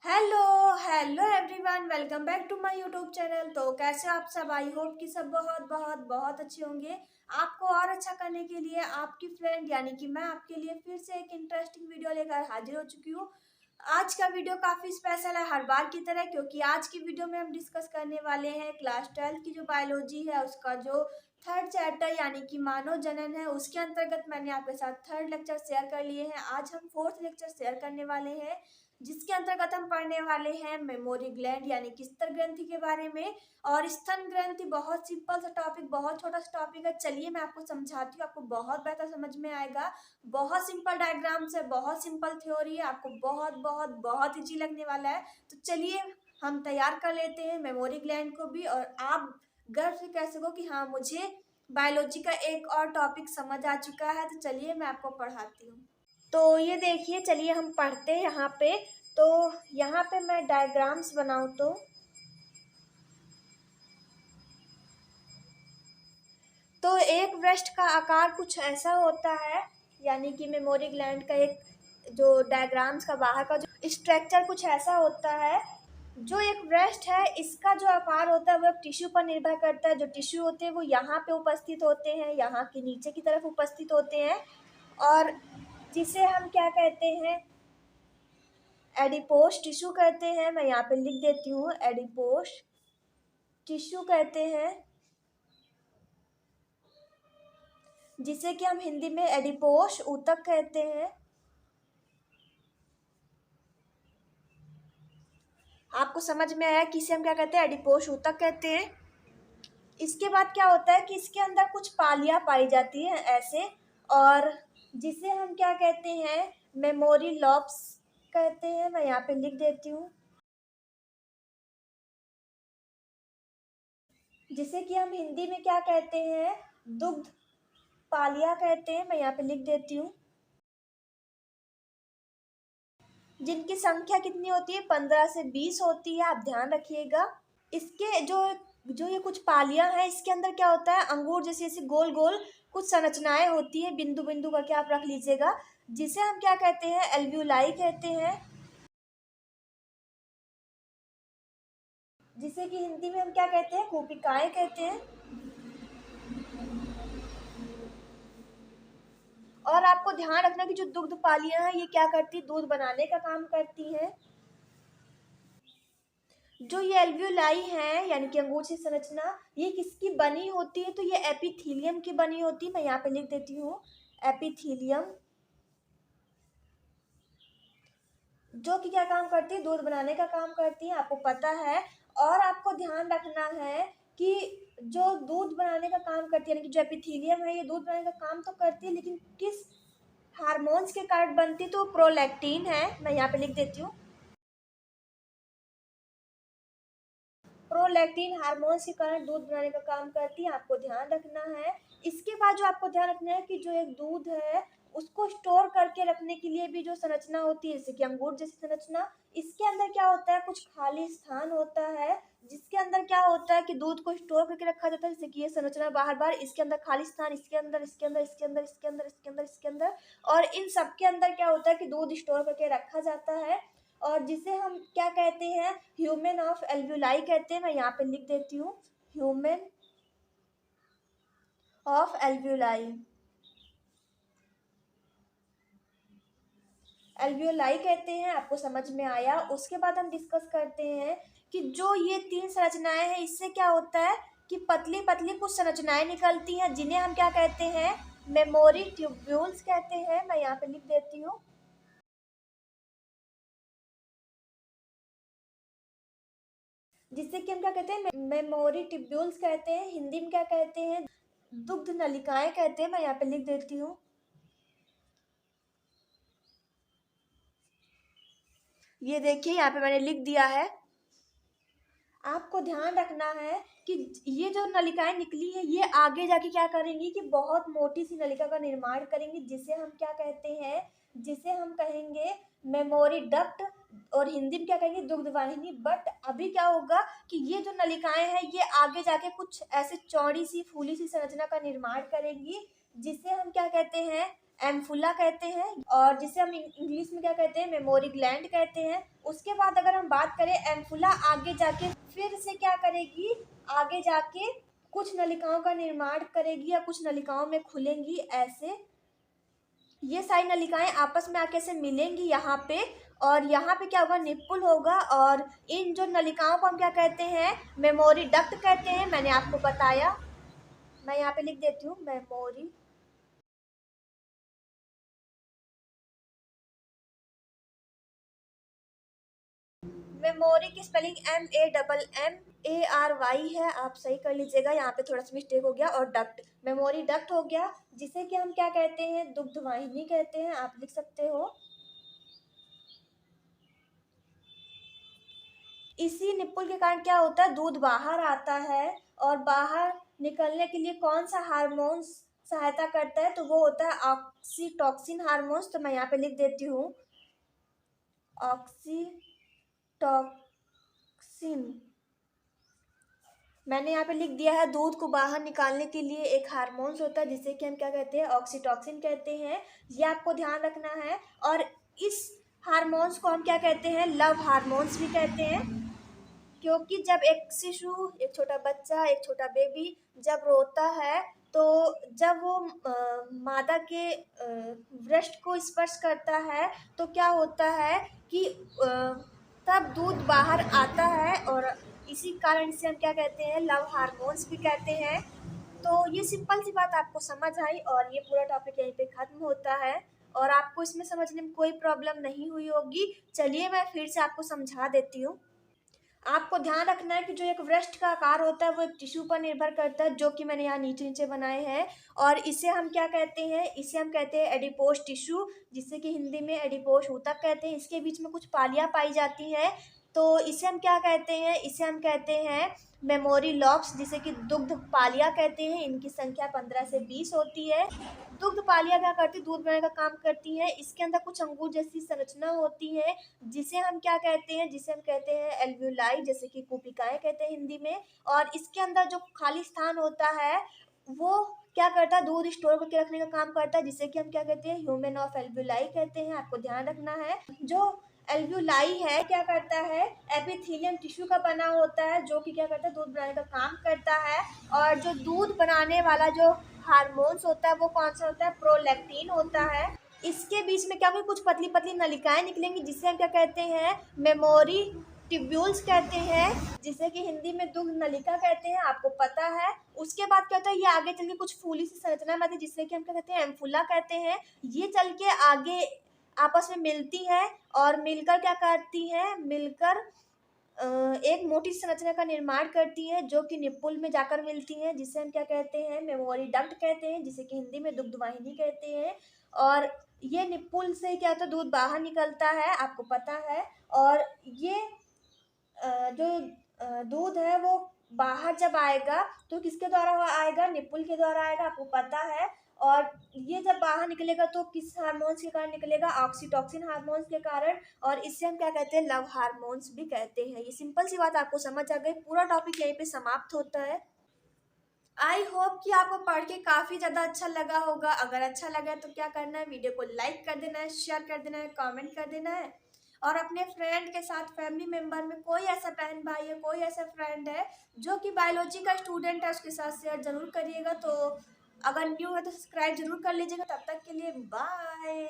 Hello hello everyone, welcome back to my YouTube channel. तो कैसे आप सब? आई होप कि सब बहुत बहुत बहुत अच्छे होंगे। आपको और अच्छा करने के लिए आपकी फ्रेंड यानी कि मैं आपके लिए फिर से एक इंटरेस्टिंग वीडियो लेकर हाजिर हो चुकी हूँ। आज का वीडियो काफ़ी स्पेशल है हर बार की तरह, क्योंकि आज की वीडियो में हम डिस्कस करने वाले हैं क्लास 12 की जो बायोलॉजी है उसका जो थर्ड चैप्टर यानी कि मानव जनन है। उसके अंतर्गत मैंने आपके साथ थर्ड लेक्चर शेयर कर लिए हैं। आज हम फोर्थ लेक्चर शेयर करने वाले हैं, जिसके अंतर्गत हम पढ़ने वाले हैं मेमोरी ग्लैंड यानी कि स्तन ग्रंथि के बारे में। और स्तन ग्रंथि बहुत सिंपल सा टॉपिक, बहुत छोटा सा टॉपिक है। चलिए मैं आपको समझाती हूँ, आपको बहुत बेहतर समझ में आएगा। बहुत सिंपल डायग्राम से, बहुत सिंपल थ्योरी है, आपको बहुत बहुत बहुत इजी लगने वाला है। तो चलिए हम तैयार कर लेते हैं मेमोरी ग्लैंड को भी, और आप गर्व से कह सको कि हाँ, मुझे बायोलॉजी का एक और टॉपिक समझ आ चुका है। तो चलिए मैं आपको पढ़ाती हूँ। तो ये देखिए, चलिए हम पढ़ते हैं यहाँ पे। तो यहाँ पे मैं डायग्राम्स बनाऊँ तो एक ब्रेस्ट का आकार कुछ ऐसा होता है, यानी कि मेमोरी ग्लैंड का एक जो डायग्राम्स का बाहर का जो स्ट्रक्चर कुछ ऐसा होता है। जो एक ब्रेस्ट है इसका जो आकार होता है वो एक टिश्यू पर निर्भर करता है। जो टिश्यू होते हैं वो यहाँ पे उपस्थित होते हैं, यहाँ के नीचे की तरफ उपस्थित होते हैं, और जिसे हम क्या कहते हैं, एडिपोस टिश्यू कहते हैं। मैं यहाँ पे लिख देती हूँ, एडिपोस टिश्यू कहते हैं, जिसे कि हम हिंदी में एडिपोस ऊतक कहते हैं। आपको समझ में आया कि इसे हम क्या कहते हैं, एडिपोस ऊतक कहते हैं। इसके बाद क्या होता है कि इसके अंदर कुछ पालियां पाई जाती हैं ऐसे, और जिसे हम क्या कहते हैं, मेमोरी लॉब्स कहते हैं। मैं यहाँ पे लिख देती हूँ, जिसे कि हम हिंदी में क्या कहते हैं, दुग्ध पालिया कहते हैं। मैं यहाँ पे लिख देती हूँ, जिनकी संख्या कितनी होती है, 15 से 20 होती है। आप ध्यान रखिएगा। इसके जो जो ये कुछ पालियां हैं, इसके अंदर क्या होता है, अंगूर जैसी ऐसी गोल गोल कुछ संरचनाएं होती है, बिंदु बिंदु करके आप रख लीजिएगा, जिसे हम क्या कहते हैं, एल्व्यूलाई कहते हैं, जिसे कि हिंदी में हम क्या कहते हैं, कूपिकाएं कहते हैं। और आपको ध्यान रखना कि जो दुग्ध पालियां हैं ये क्या करती, दूध बनाने का काम करती हैं। जो ये एल्व्यूलाई है यानी कि अंगूर की संरचना, ये किसकी बनी होती है, तो ये एपिथीलियम की बनी होती है। मैं यहाँ पे लिख देती हूँ, एपिथीलियम, जो कि क्या काम करती है, दूध बनाने का काम करती है, आपको पता है। और आपको ध्यान रखना है कि जो दूध बनाने का काम करती है, यानी कि जो एपिथीलियम है ये दूध बनाने का काम तो करती है, लेकिन किस हार्मोन्स के कारण बनती है, तो प्रोलैक्टिन है। मैं यहाँ पे लिख देती हूँ, प्रोलैक्टिन हार्मोन्स के कारण दूध बनाने का काम करती है, आपको ध्यान रखना है। इसके बाद जो आपको ध्यान रखना है कि जो एक दूध है उसको स्टोर करके रखने के लिए भी जो संरचना होती है, जैसे कि अंगूर जैसी संरचना, इसके अंदर क्या होता है, कुछ खाली स्थान होता है, जिसके अंदर क्या होता है कि दूध को स्टोर करके रखा जाता है। जैसे कि ये संरचना बाहर बाहर, इसके अंदर खाली स्थान, इसके अंदर, इसके अंदर, इसके अंदर, इसके अंदर, इसके अंदर, इसके अंदर, और इन सब के अंदर क्या होता है कि दूध स्टोर करके रखा जाता है, और जिसे हम क्या कहते हैं, ह्यूमन ऑफ एल्व्यूलाई कहते हैं। मैं यहाँ पे लिख देती हूँ, ह्यूमन ऑफ एल्व्यूलाई, एल्व्यूलाई कहते हैं। आपको समझ में आया। उसके बाद हम डिस्कस करते हैं कि जो ये तीन संरचनाएं हैं इससे क्या होता है कि पतली पतली कुछ संरचनाएं निकलती हैं, जिन्हें हम क्या कहते हैं, मेमोरी ट्यूब्यूल्स कहते हैं। मैं यहाँ पे लिख देती हूँ, जिससे कि हम क्या कहते हैं, मेमोरी ट्यूब्यूल्स कहते हैं। हिंदी में क्या कहते हैं, दुग्ध नलिकाएं कहते हैं। मैं यहाँ पे लिख देती हूँ, ये देखिए यहाँ पे मैंने लिख दिया है। आपको ध्यान रखना है कि ये जो नलिकाएं निकली है ये आगे जाके क्या करेंगी कि बहुत मोटी सी नलिका का निर्माण करेंगी, जिसे हम क्या कहते हैं, जिसे हम कहेंगे मेमोरी डक्ट, और हिंदी में क्या कहेंगे, दुग्ध वाहिनी। बट अभी क्या होगा कि ये जो नलिकाएं हैं ये आगे जाके कुछ ऐसे चौड़ी सी फूली सी संरचना का निर्माण करेंगी, जिसे हम क्या कहते हैं, एम्फुला कहते हैं, और जिसे हम इंग्लिश में क्या कहते हैं, मेमोरी ग्लैंड कहते हैं। उसके बाद अगर हम बात करें, एम्फुला आगे जाके फिर से क्या करेगी, आगे जाके कुछ नलिकाओं का निर्माण करेगी या कुछ नलिकाओं में खुलेंगी ऐसे। ये सारी नलिकाएं आपस में आके से मिलेंगी यहाँ पे, और यहाँ पे क्या होगा, निप्पल होगा। और इन जो नलिकाओं को हम क्या कहते हैं, मेमोरी डक्ट कहते हैं। मैंने आपको बताया, मैं यहाँ पे लिख देती हूँ, मेमोरी मेमोरी की स्पेलिंग MAMMARY है, आप सही कर लीजिएगा, यहाँ पे थोड़ा सा मिस्टेक हो गया। और डक्ट, मेमोरी डक्ट हो गया, जिसे कि हम क्या कहते हैं, दुग्ध वाहिनी कहते हैं, आप लिख सकते हो। इसी निप्पल के कारण क्या होता है, दूध बाहर आता है, और बाहर निकलने के लिए कौन सा हार्मोन्स सहायता करता है, तो वो होता है ऑक्सीटॉक्सिन हार्मोन्स। तो मैं यहाँ पे लिख देती हूँ, ऑक्सीटॉक्सिन। मैंने यहाँ पे लिख दिया है, दूध को बाहर निकालने के लिए एक हार्मोन्स होता है जिसे कि हम क्या कहते हैं, ऑक्सीटॉक्सिन कहते हैं। ये आपको ध्यान रखना है। और इस हार्मोन्स को हम क्या कहते हैं, लव हार्मोन्स भी कहते हैं। क्योंकि जब एक शिशु, एक छोटा बच्चा, एक छोटा बेबी जब रोता है, तो जब वो मादा के ब्रेस्ट को स्पर्श करता है, तो क्या होता है कि तब दूध बाहर आता है, और इसी कारण से हम क्या कहते हैं, लव हार्मोन्स भी कहते हैं। तो ये सिंपल सी बात आपको समझ आई, और ये पूरा टॉपिक यहीं पे खत्म होता है, और आपको इसमें समझने में कोई प्रॉब्लम नहीं हुई होगी। चलिए मैं फिर से आपको समझा देती हूँ। आपको ध्यान रखना है कि जो एक वृष्ट का आकार होता है वो एक टिश्यू पर निर्भर करता है, जो कि मैंने यहाँ नीचे नीचे बनाए हैं। और इसे हम क्या कहते हैं, इसे हम कहते हैं एडिपोज टिश्यू, जिससे कि हिंदी में एडिपोज ऊतक कहते हैं। इसके बीच में कुछ पालियां पाई जाती हैं, तो इसे हम क्या कहते हैं, इसे हम कहते हैं मेमोरी लॉब्स, जिसे कि दुग्ध पालियां कहते हैं। इनकी संख्या 15 से 20 होती है। दुग्ध पालियां क्या करती है, दूध बनाने का काम करती है। इसके अंदर कुछ अंगूर जैसी संरचना होती है, जिसे हम क्या कहते हैं, जिसे हम कहते हैं एल्व्यूलाई, जैसे कि कुपिकाएं कहते हैं हिंदी में। और इसके अंदर जो खाली स्थान होता है, वो क्या करता है, दूध स्टोर करके रखने का काम करता है, जिसे कि हम क्या कहते हैं, ह्यूमन ऑफ एल्व्यूलाई कहते हैं। आपको ध्यान रखना है। जो एल्व्यूलाई है क्या करता है, एपिथेलियम टिश्यू का बना होता है, जो कि क्या करता है, दूध बनाने का काम करता है। और जो दूध बनाने वाला जो हार्मोन्स होता है, वो कौन सा होता है, प्रोलैक्टिन होता है। इसके बीच में क्या होगी, कुछ पतली पतली नलिकाएं निकलेंगी, जिसे हम क्या कहते हैं, मेमोरी ट्यूब्यूल्स कहते हैं, जिसे कि हिंदी में दुग्ध नलिका कहते हैं, आपको पता है। उसके बाद क्या होता है, ये आगे चल के कुछ फूली सी संरचना में आती है, जिसे कि हम क्या कहते हैं, एम्फुला कहते हैं। ये चल के आगे आपस में मिलती है, और मिलकर क्या करती है, मिलकर एक मोटी संरचना का निर्माण करती है, जो कि निप्पल में जाकर मिलती है, जिसे हम क्या कहते हैं, मेमोरी डक्ट कहते हैं, जिसे कि हिंदी में दुग्ध वाहिनी कहते हैं। और ये निप्पल से क्या होता है, दूध बाहर निकलता है, आपको पता है। और ये जो दूध है वो बाहर जब आएगा, तो किसके द्वारा वो आएगा, निप्पल के द्वारा आएगा, आपको पता है। और ये जब बाहर निकलेगा तो किस हार्मोन्स के कारण निकलेगा, ऑक्सीटॉक्सिन हार्मोन्स के कारण। और इससे हम क्या कहते हैं, लव हार्मोन्स भी कहते हैं। ये सिंपल सी बात आपको समझ आ गई। पूरा टॉपिक यहीं पे समाप्त होता है। आई होप कि आपको पढ़ के काफ़ी ज़्यादा अच्छा लगा होगा। अगर अच्छा लगा तो क्या करना है, वीडियो को लाइक कर देना है, शेयर कर देना है, कमेंट कर देना है। और अपने फ्रेंड के साथ, फैमिली मेम्बर में कोई ऐसा बहन भाई है, कोई ऐसा फ्रेंड है जो कि बायोलॉजी का स्टूडेंट है, उसके साथ शेयर जरूर करिएगा। तो अगर न्यू है तो सब्सक्राइब जरूर कर लीजिएगा। तब तक के लिए बाय।